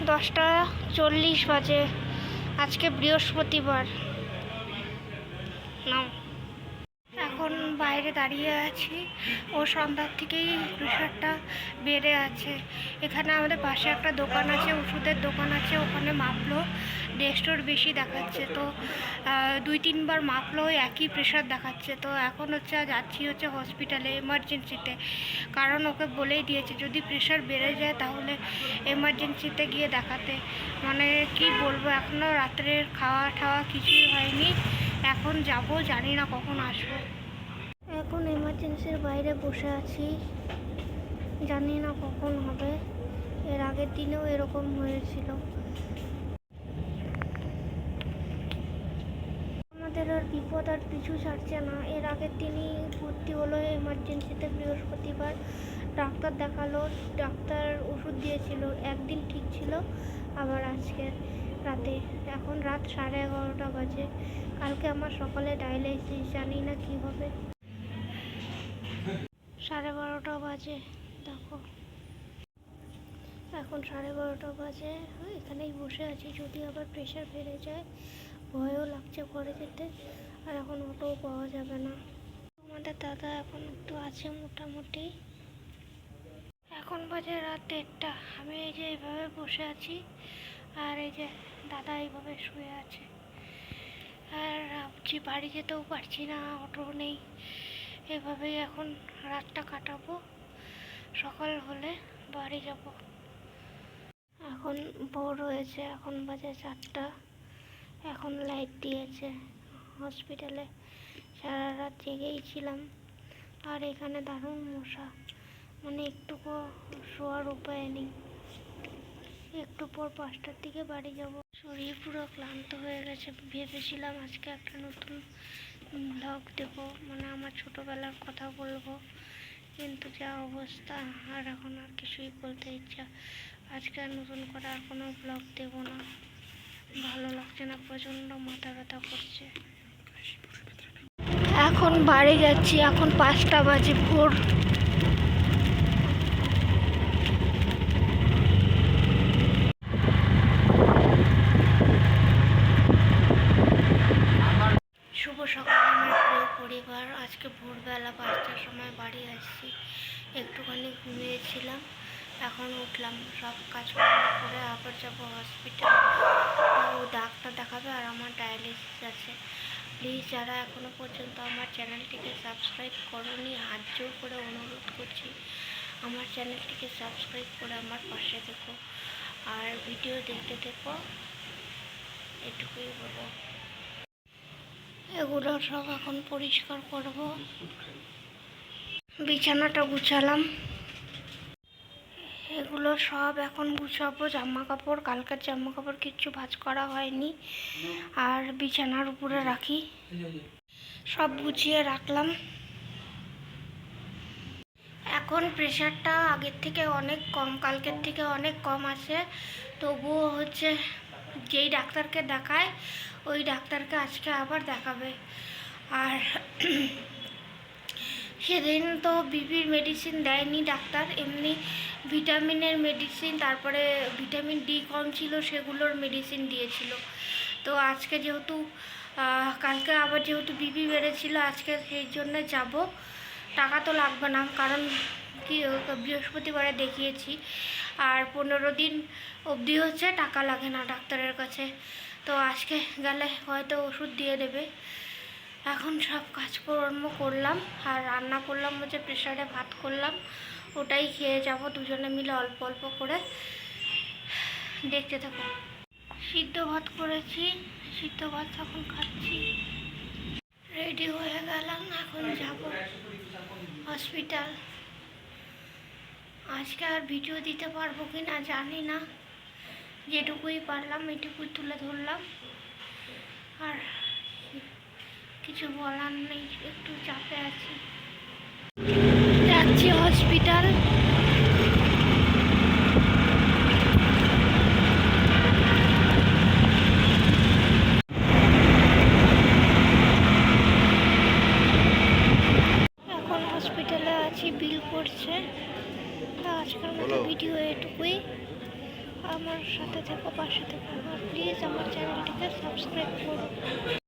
10:40 বাজে। আজকে বৃহস্পতিবার। এখন বাইরে দাঁড়িয়ে আছি। ও সন্ধ্যার থেকেই প্রেশারটা বেড়ে আছে। এখানে আমাদের পাশে একটা দোকান আছে, ওষুধের দোকান আছে, ওখানে মাপলো, ডেস্টোর বেশি দেখাচ্ছে। তো 2-3 বার মাপলো, একই প্রেশার দেখাচ্ছে। তো এখন যাচ্ছি হসপিটালে এমার্জেন্সিতে, কারণ ওকে বলেই দিয়েছে যদি প্রেশার বেড়ে যায় তাহলে এমার্জেন্সিতে গিয়ে দেখাতে। মানে কি বলবো, এখনও রাত্রের খাওয়া ঠাওয়া কিছুই হয়নি। এখন যাব, জানি না কখন আসবো। এখন এমার্জেন্সির বাইরে বসে আছি, জানি না কখন হবে। এর আগের দিনেও এরকম হয়েছিল। আমাদের আর বিপদ আর পিছু ছাড়ছে না। এর আগের দিনই ভর্তি হলো এমার্জেন্সিতে বৃহস্পতিবার। ডাক্তার দেখালো, ডাক্তার ওষুধ দিয়েছিল, একদিন ঠিক ছিল, আবার আজকে রাতে। এখন রাত 11:30 বাজে। কালকে আমার সকালে ডায়ালাইসিস, জানি না কি হবে। 12:30 বাজে, দেখো এখন 12:30 বাজে। এখানেই বসে আছি, যদি আবার প্রেশার বেড়ে যায়। ভয়ও লাগছে ঘরে যেতে, আর এখন অটোও পাওয়া যাবে না। আমাদের দাদা এখন একটু আছে মোটামুটি। এখন বাজে রাত 1:30। আমি এই যে এইভাবে বসে আছি, আর এই যে দাদা এইভাবে শুয়ে আছে। আর ভাবছি বাড়ি যেতেও পারছি না, অটো নেই। এভাবেই এখন রাতটা কাটাবো, সকাল হলে বাড়ি যাব। এখন ভোর হয়েছে, এখন বাজে 4টা। এখন লাইট দিয়েছে হসপিটালে। সারা রাত জেগেই ছিলাম, আর এখানে দারুণ মশা, মানে একটুকু শোয়ার উপায় নেই। একটু পর 5টার দিকে বাড়ি যাব। শরীর পুরো ক্লান্ত হয়ে গেছে। ভেবেছিলাম আজকে একটা নতুন ব্লগ দেবো, মানে আমার ছোটোবেলার কথা বলবো, কিন্তু যা অবস্থা, আর এখন আর কিছুই বলতে ইচ্ছা। আজকে আর নতুন করে আর কোনো ব্লগ দেবো না, ভালো লাগছে না, প্রচণ্ড মাথা ব্যথা করছে। এখন বাড়ি যাচ্ছি, এখন 5টা বাজে ভোর। শুভ সকাল আমার প্রিয় পরিবার। আজকে ভোরবেলা 5টার সময় বাড়ি আসছি। একটুখানি ঘুমিয়েছিলাম, এখন উঠলাম, সব কাজকর্ম করে আবার যাবো হসপিটাল। ও ডাক্তার দেখাবে, আর আমার ডায়ালিসিস আছে। প্লিজ যারা এখনও পর্যন্ত আমার চ্যানেলটিকে সাবস্ক্রাইব করোনি, হাত জোর করে অনুরোধ করছি, আমার চ্যানেলটিকে সাবস্ক্রাইব করে আমার পাশে থেকো, আর ভিডিও দেখতে থেকো, এটুকুই বলবো। এগুলো সব এখন পরিষ্কার করব। বিছানাটা গুছালাম, এগুলো সব এখন গুছাবো। জামা কাপড়, কালকের জামা কাপড় কিচ্ছু ভাঁজ করা হয়নি, আর বিছানার উপরে রাখি, সব গুছিয়ে রাখলাম। এখন প্রেশারটা আগের থেকে অনেক কম, কালকের থেকে অনেক কম আছে। তবুও যেই ডাক্তারকে দেখায় ওই ডাক্তারকে আজকে আবার দেখাবে। আর সেদিন তো বিপির মেডিসিন দেয়নি ডাক্তার, এমনি ভিটামিনের মেডিসিন, তারপরে ভিটামিন ডি কম ছিল সেগুলোর মেডিসিন দিয়েছিল। তো আজকে যেহেতু কালকে আবার যেহেতু বিপি বেড়েছিল, আজকে সেই জন্য যাব। টাকা তো লাগবে না, কারণ কি বৃহস্পতিবারে দেখিয়েছি, আর 15 দিন অবধি টাকা লাগে না ডাক্তারের কাছে। তো আজকে গেলে হয়তো ওষুধ দিয়ে দেবে। এখন সব কাজকর্ম করলাম, আর রান্না করলাম প্রেসারে ভাত করলাম, ওটাই খেয়ে যাব দুজনে মিলে অল্প অল্প করে। দেখতে থাকো। সিদ্ধ ভাত করেছি, সিদ্ধ ভাত এখন খাচ্ছি। রেডি হয়ে গেলাম, এখন যাব হসপিটাল। আজকে আর ভিডিও দিতে পারবো কি না জানি না, যেটুকুই পারলাম এটুকুই তুলে ধরলাম, আর কিছু বলার নেই, একটু চাপে আছি। যাচ্ছি হসপিটাল। এখন হসপিটালে আছি, বিল করছে। আজকের মতো ভিডিও এটুকুই। আমার সাথে থেকো, পাশে থেকো, আর প্লিজ আমার চ্যানেলটিকে সাবস্ক্রাইব করো।